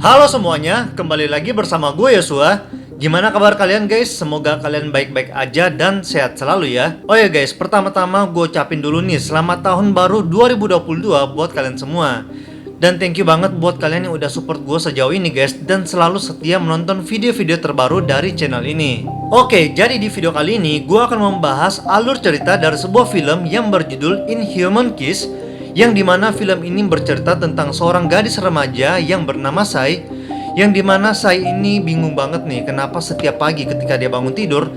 Halo semuanya, kembali lagi bersama gue Yosua. Gimana kabar kalian guys? Semoga kalian baik-baik aja dan sehat selalu ya. Oh ya guys, pertama-tama gue ucapin dulu nih selamat tahun baru 2022 buat kalian semua. Dan thank you banget buat kalian yang udah support gue sejauh ini guys, dan selalu setia menonton video-video terbaru dari channel ini. Oke, jadi di video kali ini gue akan membahas alur cerita dari sebuah film yang berjudul Inhuman Kiss, yang dimana film ini bercerita tentang seorang gadis remaja yang bernama Sai, yang dimana Sai ini bingung banget nih kenapa setiap pagi ketika dia bangun tidur,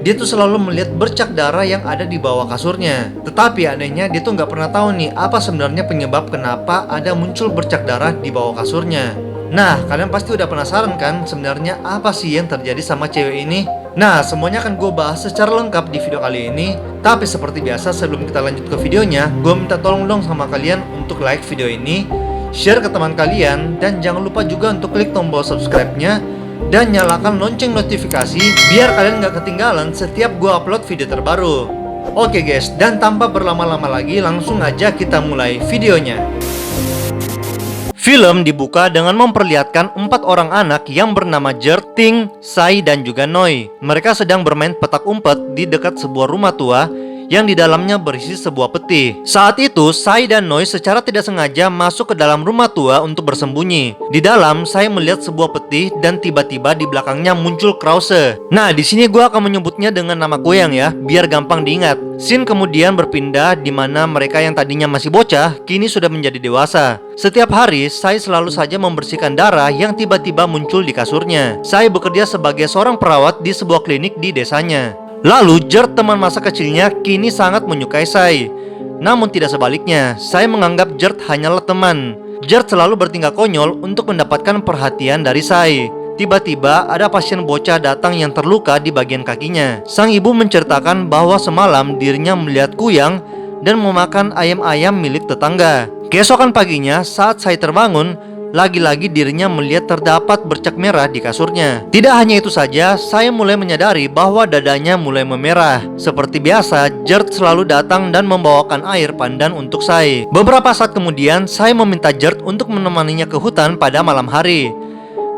dia tuh selalu melihat bercak darah yang ada di bawah kasurnya. Tetapi anehnya dia tuh nggak pernah tahu nih apa sebenarnya penyebab kenapa ada muncul bercak darah di bawah kasurnya. Nah, kalian pasti udah penasaran kan sebenarnya apa sih yang terjadi sama cewek ini? Nah, semuanya akan gue bahas secara lengkap di video kali ini. Tapi seperti biasa, sebelum kita lanjut ke videonya, gue minta tolong dong sama kalian untuk like video ini, share ke teman kalian, dan jangan lupa juga untuk klik tombol subscribe-nya dan nyalakan lonceng notifikasi biar kalian gak ketinggalan setiap gue upload video terbaru. Oke guys, dan tanpa berlama-lama lagi, langsung aja kita mulai videonya. Film dibuka dengan memperlihatkan 4 orang anak yang bernama Gert, Ting, Sai, dan juga Noi. Mereka sedang bermain petak umpet di dekat sebuah rumah tua yang di dalamnya berisi sebuah peti. Saat itu, Sai dan Noi secara tidak sengaja masuk ke dalam rumah tua untuk bersembunyi. Di dalam, Sai melihat sebuah peti dan tiba-tiba di belakangnya muncul Krause. Nah, di sini gue akan menyebutnya dengan nama Kuyang ya, biar gampang diingat. Scene kemudian berpindah di mana mereka yang tadinya masih bocah, kini sudah menjadi dewasa. Setiap hari, Sai selalu saja membersihkan darah yang tiba-tiba muncul di kasurnya. Sai bekerja sebagai seorang perawat di sebuah klinik di desanya. Lalu, Gert, teman masa kecilnya, kini sangat menyukai Sai. Namun tidak sebaliknya, Sai menganggap Gert hanyalah teman. Gert selalu bertingkah konyol untuk mendapatkan perhatian dari Sai. Tiba-tiba ada pasien bocah datang yang terluka di bagian kakinya. Sang ibu menceritakan bahwa semalam dirinya melihat Kuyang dan memakan ayam-ayam milik tetangga. Keesokan paginya, saat Sai terbangun, lagi-lagi dirinya melihat terdapat bercak merah di kasurnya. Tidak hanya itu saja, saya mulai menyadari bahwa dadanya mulai memerah. Seperti biasa, Gert selalu datang dan membawakan air pandan untuk Sai. Beberapa saat kemudian, saya meminta Gert untuk menemaninya ke hutan pada malam hari.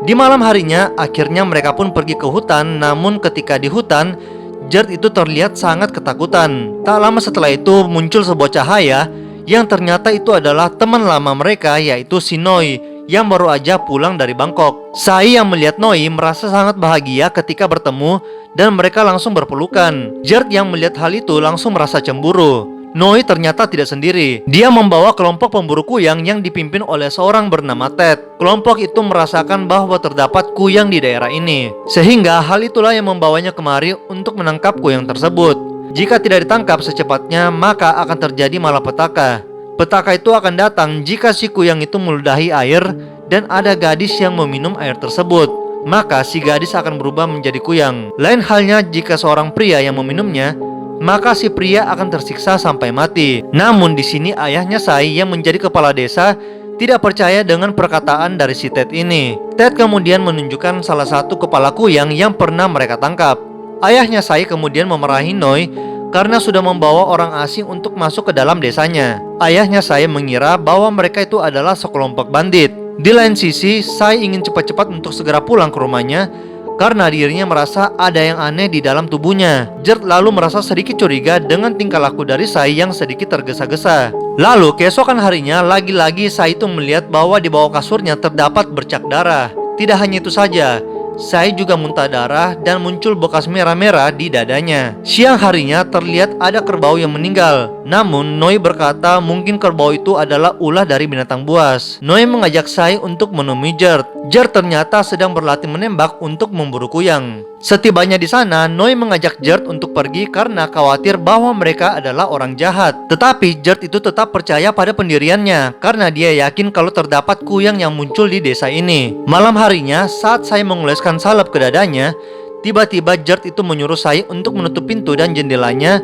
Di malam harinya, akhirnya mereka pun pergi ke hutan. Namun ketika di hutan, Gert itu terlihat sangat ketakutan. Tak lama setelah itu muncul sebuah cahaya yang ternyata itu adalah teman lama mereka, yaitu si Noi, yang baru aja pulang dari Bangkok. Sai yang melihat Noi merasa sangat bahagia ketika bertemu dan mereka langsung berpelukan. Gert yang melihat hal itu langsung merasa cemburu. Noi ternyata tidak sendiri. Dia membawa kelompok pemburu kuyang yang dipimpin oleh seorang bernama Ted. Kelompok itu merasakan bahwa terdapat kuyang di daerah ini, sehingga hal itulah yang membawanya kemari untuk menangkap kuyang tersebut. Jika tidak ditangkap secepatnya, maka akan terjadi malapetaka. Petaka itu akan datang jika si kuyang itu meludahi air dan ada gadis yang meminum air tersebut. Maka si gadis akan berubah menjadi kuyang. Lain halnya jika seorang pria yang meminumnya, maka si pria akan tersiksa sampai mati. Namun di sini ayahnya Sai yang menjadi kepala desa tidak percaya dengan perkataan dari si Ted ini. Ted kemudian menunjukkan salah satu kepala kuyang yang pernah mereka tangkap. Ayahnya Sai kemudian memarahi Noi karena sudah membawa orang asing untuk masuk ke dalam desanya. Ayahnya Sai mengira bahwa mereka itu adalah sekelompok bandit. Di lain sisi, Sai ingin cepat-cepat untuk segera pulang ke rumahnya karena dirinya merasa ada yang aneh di dalam tubuhnya. Gert lalu merasa sedikit curiga dengan tingkah laku dari Sai yang sedikit tergesa-gesa. Lalu keesokan harinya, lagi-lagi Sai itu melihat bahwa di bawah kasurnya terdapat bercak darah. Tidak hanya itu saja, Sai juga muntah darah dan muncul bekas merah-merah di dadanya. Siang harinya terlihat ada kerbau yang meninggal. Namun Noi berkata mungkin kerbau itu adalah ulah dari binatang buas. Noi mengajak Sai untuk menemui Gert. Gert ternyata sedang berlatih menembak untuk memburu kuyang. Setibanya di sana, Noi mengajak Gert untuk pergi karena khawatir bahwa mereka adalah orang jahat. Tetapi Gert itu tetap percaya pada pendiriannya karena dia yakin kalau terdapat kuyang yang muncul di desa ini. Malam harinya, saat Sai mengoleskan salep ke dadanya, tiba-tiba Gert itu menyuruh Sai untuk menutup pintu dan jendelanya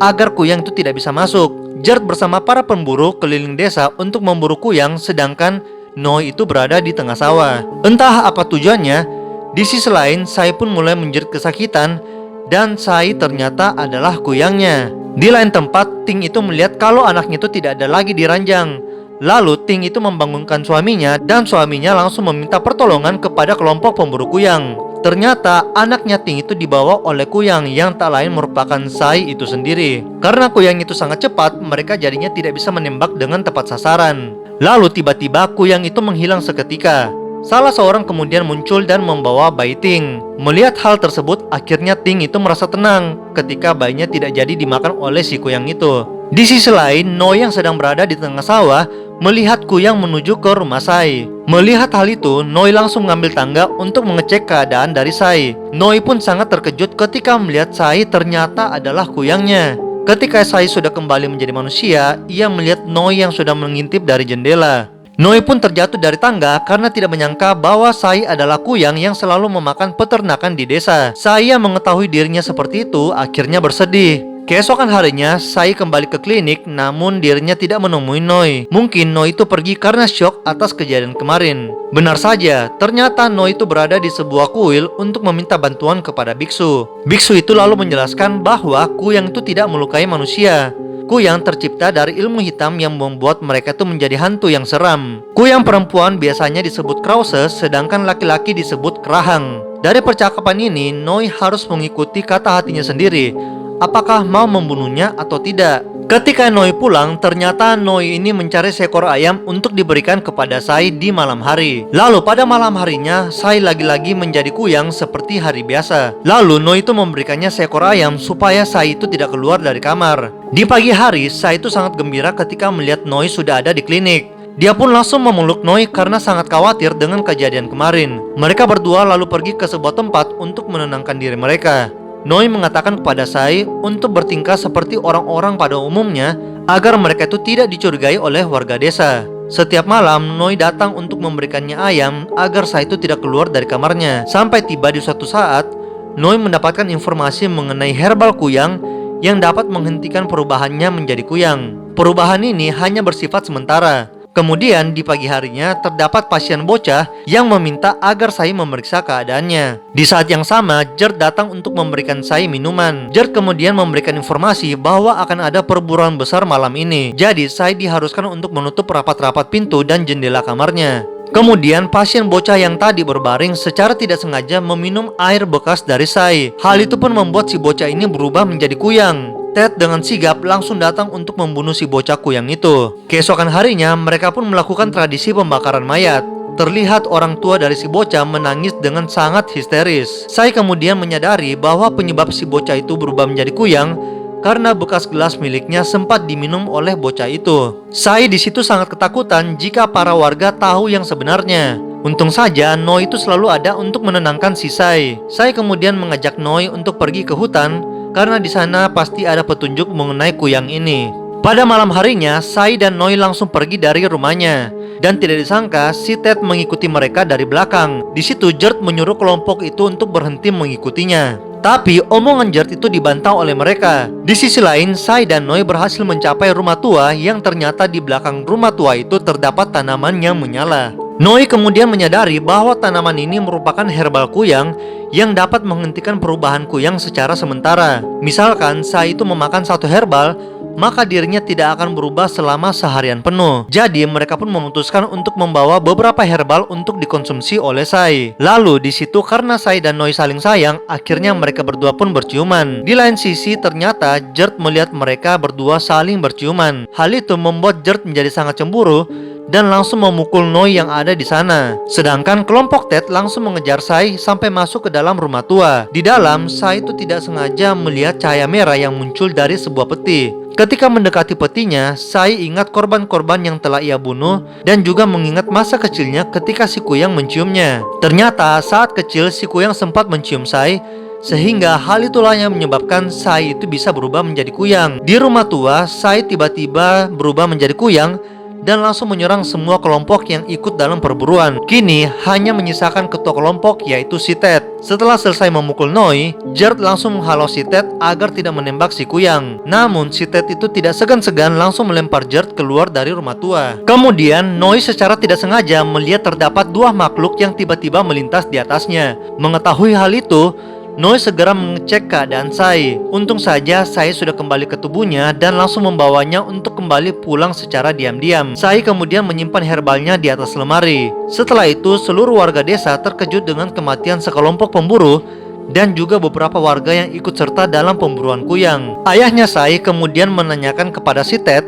agar kuyang itu tidak bisa masuk. Gert bersama para pemburu keliling desa untuk memburu kuyang, sedangkan Noi itu berada di tengah sawah. Entah apa tujuannya, di sisi lain Sai pun mulai menjerit kesakitan dan Sai ternyata adalah kuyangnya. Di lain tempat, Ting itu melihat kalau anaknya itu tidak ada lagi di ranjang. Lalu Ting itu membangunkan suaminya dan suaminya langsung meminta pertolongan kepada kelompok pemburu kuyang. Ternyata anaknya Ting itu dibawa oleh kuyang yang tak lain merupakan Sai itu sendiri. Karena kuyang itu sangat cepat, mereka jadinya tidak bisa menembak dengan tepat sasaran. Lalu tiba-tiba kuyang itu menghilang seketika. Salah seorang kemudian muncul dan membawa bayi Ting. Melihat hal tersebut, akhirnya Ting itu merasa tenang ketika bayinya tidak jadi dimakan oleh si kuyang itu. Di sisi lain, Noi yang sedang berada di tengah sawah melihat kuyang menuju ke rumah Sai. Melihat hal itu, Noi langsung mengambil tangga untuk mengecek keadaan dari Sai. Noi pun sangat terkejut ketika melihat Sai ternyata adalah kuyangnya. Ketika Sai sudah kembali menjadi manusia, ia melihat Noi yang sudah mengintip dari jendela. Noi pun terjatuh dari tangga karena tidak menyangka bahwa Sai adalah kuyang yang selalu memakan peternakan di desa. Sai yang mengetahui dirinya seperti itu akhirnya bersedih. Keesokan harinya, Sai kembali ke klinik, namun dirinya tidak menemui Noi. Mungkin Noi itu pergi karena syok atas kejadian kemarin. Benar saja, ternyata Noi itu berada di sebuah kuil untuk meminta bantuan kepada biksu. Biksu itu lalu menjelaskan bahwa kuyang itu tidak melukai manusia. Kuyang tercipta dari ilmu hitam yang membuat mereka itu menjadi hantu yang seram. Kuyang perempuan biasanya disebut Krause, sedangkan laki-laki disebut Krahang. Dari percakapan ini, Noi harus mengikuti kata hatinya sendiri. Apakah mau membunuhnya atau tidak? Ketika Noi pulang, ternyata Noi ini mencari seekor ayam untuk diberikan kepada Sai di malam hari. Lalu pada malam harinya, Sai lagi-lagi menjadi kuyang seperti hari biasa. Lalu Noi itu memberikannya seekor ayam supaya Sai itu tidak keluar dari kamar. Di pagi hari, Sai itu sangat gembira ketika melihat Noi sudah ada di klinik. Dia pun langsung memeluk Noi karena sangat khawatir dengan kejadian kemarin. Mereka berdua lalu pergi ke sebuah tempat untuk menenangkan diri mereka. Noi mengatakan kepada Sai untuk bertingkah seperti orang-orang pada umumnya agar mereka itu tidak dicurigai oleh warga desa. Setiap malam, Noi datang untuk memberikannya ayam agar Sai itu tidak keluar dari kamarnya. Sampai tiba di suatu saat, Noi mendapatkan informasi mengenai herbal kuyang yang dapat menghentikan perubahannya menjadi kuyang. Perubahan ini hanya bersifat sementara. Kemudian di pagi harinya terdapat pasien bocah yang meminta agar Sai memeriksa keadaannya. Di saat yang sama, Gert datang untuk memberikan Sai minuman. Gert kemudian memberikan informasi bahwa akan ada perburuan besar malam ini. Jadi Sai diharuskan untuk menutup rapat-rapat pintu dan jendela kamarnya. Kemudian pasien bocah yang tadi berbaring secara tidak sengaja meminum air bekas dari Sai. Hal itu pun membuat si bocah ini berubah menjadi kuyang. Ted dengan sigap langsung datang untuk membunuh si bocah kuyang itu. Keesokan harinya, mereka pun melakukan tradisi pembakaran mayat. Terlihat orang tua dari si bocah menangis dengan sangat histeris. Sai kemudian menyadari bahwa penyebab si bocah itu berubah menjadi kuyang karena bekas gelas miliknya sempat diminum oleh bocah itu. Sai di situ sangat ketakutan jika para warga tahu yang sebenarnya. Untung saja Noi itu selalu ada untuk menenangkan si Sai. Sai kemudian mengajak Noi untuk pergi ke hutan karena di sana pasti ada petunjuk mengenai kuyang ini. Pada malam harinya, Sai dan Noi langsung pergi dari rumahnya. Dan tidak disangka, si Ted mengikuti mereka dari belakang. Di situ Gert menyuruh kelompok itu untuk berhenti mengikutinya. Tapi omongan Gert itu dibantah oleh mereka. Di sisi lain, Sai dan Noi berhasil mencapai rumah tua yang ternyata di belakang rumah tua itu terdapat tanaman yang menyala. Noi kemudian menyadari bahwa tanaman ini merupakan herbal kuyang yang dapat menghentikan perubahan kuyang secara sementara. Misalkan Sai itu memakan satu herbal, maka dirinya tidak akan berubah selama seharian penuh. Jadi mereka pun memutuskan untuk membawa beberapa herbal untuk dikonsumsi oleh Sai. Lalu di situ karena Sai dan Noi saling sayang, akhirnya mereka berdua pun berciuman. Di lain sisi ternyata Gert melihat mereka berdua saling berciuman. Hal itu membuat Gert menjadi sangat cemburu dan langsung memukul Noi yang ada di sana. Sedangkan kelompok Ted langsung mengejar Sai sampai masuk ke dalam rumah tua. Di dalam, Sai itu tidak sengaja melihat cahaya merah yang muncul dari sebuah peti. Ketika mendekati petinya, Sai ingat korban-korban yang telah ia bunuh dan juga mengingat masa kecilnya ketika si kuyang menciumnya. Ternyata saat kecil si kuyang sempat mencium Sai, sehingga hal itulah yang menyebabkan Sai itu bisa berubah menjadi kuyang. Di rumah tua, Sai tiba-tiba berubah menjadi kuyang dan langsung menyerang semua kelompok yang ikut dalam perburuan. Kini hanya menyisakan ketua kelompok yaitu si Ted. Setelah selesai memukul Noi, Gert langsung menghalau si Ted agar tidak menembak si kuyang. Namun si Ted itu tidak segan-segan langsung melempar Gert keluar dari rumah tua. Kemudian Noi secara tidak sengaja melihat terdapat dua makhluk yang tiba-tiba melintas di atasnya. Mengetahui hal itu, Noi segera mengecek keadaan Sai. Untung saja Sai sudah kembali ke tubuhnya dan langsung membawanya untuk kembali pulang secara diam-diam. Sai kemudian menyimpan herbalnya di atas lemari. Setelah itu, seluruh warga desa terkejut dengan kematian sekelompok pemburu dan juga beberapa warga yang ikut serta dalam pemburuan kuyang. Ayahnya Sai kemudian menanyakan kepada si Ted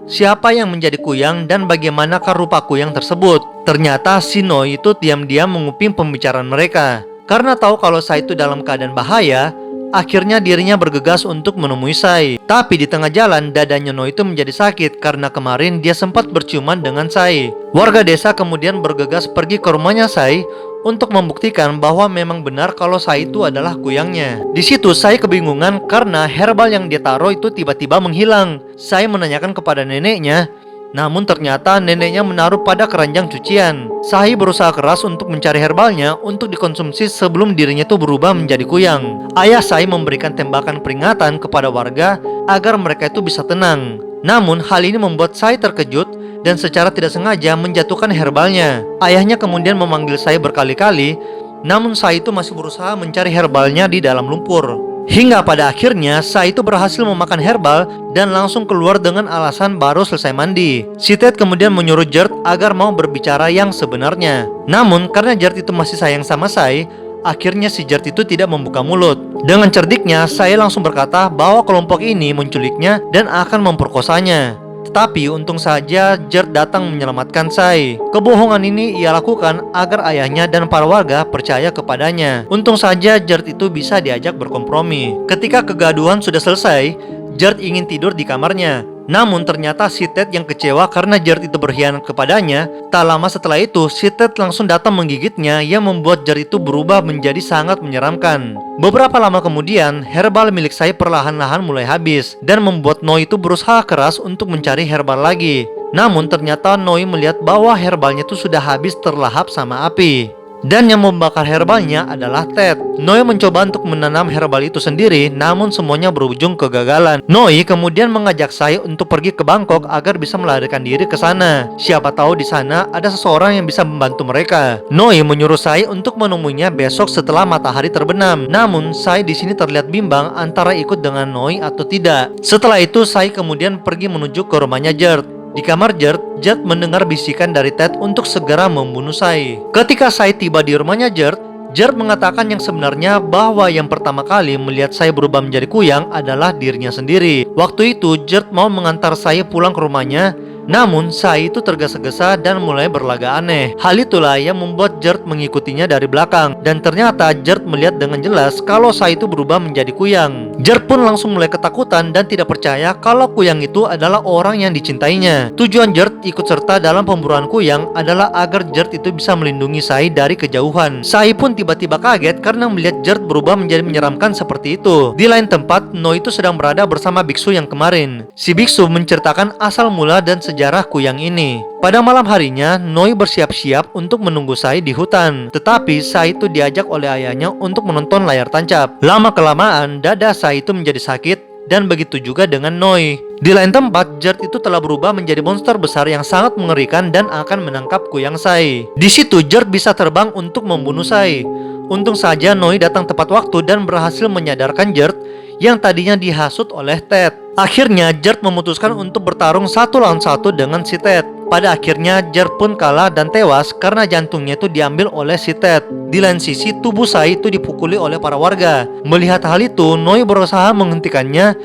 siapa yang menjadi kuyang dan bagaimanakah rupa kuyang tersebut. Ternyata si Noi itu diam-diam menguping pembicaraan mereka. Karena tahu kalau Sai itu dalam keadaan bahaya, akhirnya dirinya bergegas untuk menemui Sai. Tapi di tengah jalan, dadanya Noi itu menjadi sakit karena kemarin dia sempat berciuman dengan Sai. Warga desa kemudian bergegas pergi ke rumahnya Sai untuk membuktikan bahwa memang benar kalau Sai itu adalah kuyangnya. Di situ Sai kebingungan karena herbal yang dia taruh itu tiba-tiba menghilang. Sai menanyakan kepada neneknya, namun ternyata neneknya menaruh pada keranjang cucian. Sai berusaha keras untuk mencari herbalnya untuk dikonsumsi sebelum dirinya itu berubah menjadi kuyang. Ayah Sai memberikan tembakan peringatan kepada warga agar mereka itu bisa tenang. Namun hal ini membuat Sai terkejut dan secara tidak sengaja menjatuhkan herbalnya. Ayahnya kemudian memanggil Sai berkali-kali, namun Sai itu masih berusaha mencari herbalnya di dalam lumpur. Hingga pada akhirnya Sai itu berhasil memakan herbal dan langsung keluar dengan alasan baru selesai mandi. Si Ted kemudian menyuruh Gert agar mau berbicara yang sebenarnya. Namun karena Gert itu masih sayang sama Sai, akhirnya si Gert itu tidak membuka mulut. Dengan cerdiknya, Sai langsung berkata bahwa kelompok ini menculiknya dan akan memperkosanya. Tetapi untung saja Gert datang menyelamatkan Sai. Kebohongan ini ia lakukan agar ayahnya dan para warga percaya kepadanya. Untung saja Gert itu bisa diajak berkompromi. Ketika kegaduhan sudah selesai, Gert ingin tidur di kamarnya. Namun ternyata si Ted yang kecewa karena Gert itu berkhianat kepadanya. Tak lama setelah itu, si Ted langsung datang menggigitnya yang membuat Gert itu berubah menjadi sangat menyeramkan. Beberapa lama kemudian, herbal milik Sai perlahan-lahan mulai habis dan membuat Noi itu berusaha keras untuk mencari herbal lagi. Namun ternyata Noi melihat bahwa herbalnya itu sudah habis terlahap sama api. Dan yang membakar herbalnya adalah Ted. Noi mencoba untuk menanam herbal itu sendiri, namun semuanya berujung kegagalan. Noi kemudian mengajak Sai untuk pergi ke Bangkok agar bisa melarikan diri ke sana. Siapa tahu di sana ada seseorang yang bisa membantu mereka. Noi menyuruh Sai untuk menemuinya besok setelah matahari terbenam. Namun Sai di sini terlihat bimbang antara ikut dengan Noi atau tidak. Setelah itu Sai kemudian pergi menuju ke rumahnya Gert. Di kamar Gert mendengar bisikan dari Ted untuk segera membunuh Sai. Ketika Sai tiba di rumahnya Gert mengatakan yang sebenarnya bahwa yang pertama kali melihat Sai berubah menjadi kuyang adalah dirinya sendiri. Waktu itu Gert mau mengantar Sai pulang ke rumahnya, namun Sai itu tergesa-gesa dan mulai berlagak aneh. Hal itulah yang membuat Gert mengikutinya dari belakang. Dan ternyata Gert melihat dengan jelas kalau Sai itu berubah menjadi kuyang. Gert pun langsung mulai ketakutan dan tidak percaya kalau kuyang itu adalah orang yang dicintainya. Tujuan Gert ikut serta dalam pemburuan kuyang adalah agar Gert itu bisa melindungi Sai dari kejauhan. Sai pun tiba-tiba kaget karena melihat Gert berubah menjadi menyeramkan seperti itu. Di lain tempat, Noi itu sedang berada bersama biksu yang kemarin. Si biksu menceritakan asal mula dan sejarah kuyang ini. Pada malam harinya, Noi bersiap-siap untuk menunggu Sai di hutan. Tetapi Sai itu diajak oleh ayahnya untuk menonton layar tancap. Lama-kelamaan, dada Sai itu menjadi sakit dan begitu juga dengan Noi. Di lain tempat, Gert itu telah berubah menjadi monster besar yang sangat mengerikan dan akan menangkap kuyang Sai. Di situ Gert bisa terbang untuk membunuh Sai. Untung saja Noi datang tepat waktu dan berhasil menyadarkan Gert yang tadinya dihasut oleh Ted. Akhirnya Gert memutuskan untuk bertarung 1 lawan 1 dengan si Ted. Pada akhirnya Gert pun kalah dan tewas karena jantungnya itu diambil oleh si Ted. Di lain sisi, tubuh Sai itu dipukuli oleh para warga. Melihat hal itu, Noi berusaha menghentikannya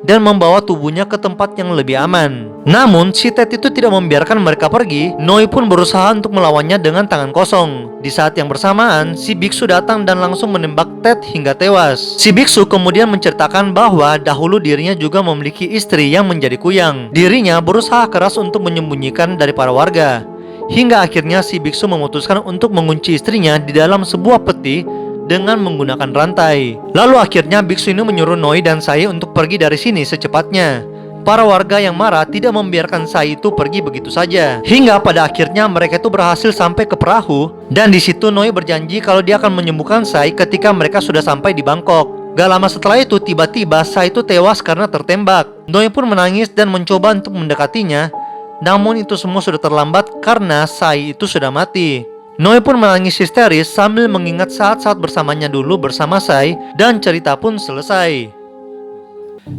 dan membawa tubuhnya ke tempat yang lebih aman. Namun si Ted itu tidak membiarkan mereka pergi. Noi pun berusaha untuk melawannya dengan tangan kosong. Di saat yang bersamaan, si biksu datang dan langsung menembak Ted hingga tewas. Si biksu kemudian menceritakan bahwa dahulu dirinya juga memiliki istri yang menjadi kuyang. Dirinya berusaha keras untuk menyembunyikan dari para warga. Hingga akhirnya si biksu memutuskan untuk mengunci istrinya di dalam sebuah peti dengan menggunakan rantai. Lalu akhirnya biksu ini menyuruh Noi dan Sai untuk pergi dari sini secepatnya. Para warga yang marah tidak membiarkan Sai itu pergi begitu saja. Hingga pada akhirnya mereka itu berhasil sampai ke perahu. Dan di situ Noi berjanji kalau dia akan menyembuhkan Sai ketika mereka sudah sampai di Bangkok. Gak lama setelah itu tiba-tiba Sai itu tewas karena tertembak. Noi pun menangis dan mencoba untuk mendekatinya. Namun itu semua sudah terlambat karena Sai itu sudah mati. Noi pun menangis histeris sambil mengingat saat-saat bersamanya dulu bersama Sai, dan cerita pun selesai.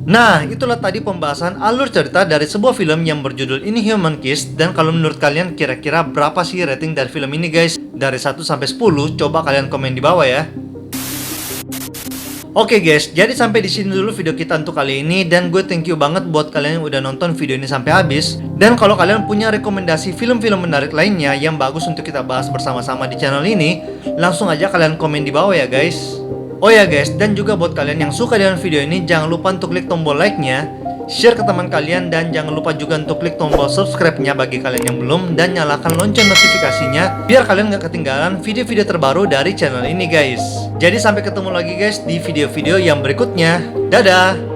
Nah, itulah tadi pembahasan alur cerita dari sebuah film yang berjudul Inhuman Kiss. Dan kalau menurut kalian kira-kira berapa sih rating dari film ini guys? Dari 1 sampai 10, coba kalian komen di bawah ya. Oke guys, jadi sampai di sini dulu video kita untuk kali ini, dan gue thank you banget buat kalian yang udah nonton video ini sampai habis. Dan kalau kalian punya rekomendasi film-film menarik lainnya yang bagus untuk kita bahas bersama-sama di channel ini, langsung aja kalian komen di bawah ya guys. Oh ya guys, dan juga buat kalian yang suka dengan video ini, jangan lupa untuk klik tombol like-nya, share ke teman kalian, dan jangan lupa juga untuk klik tombol subscribe-nya bagi kalian yang belum, dan nyalakan lonceng notifikasinya biar kalian gak ketinggalan video-video terbaru dari channel ini guys. Jadi sampai ketemu lagi guys di video-video yang berikutnya. Dadah!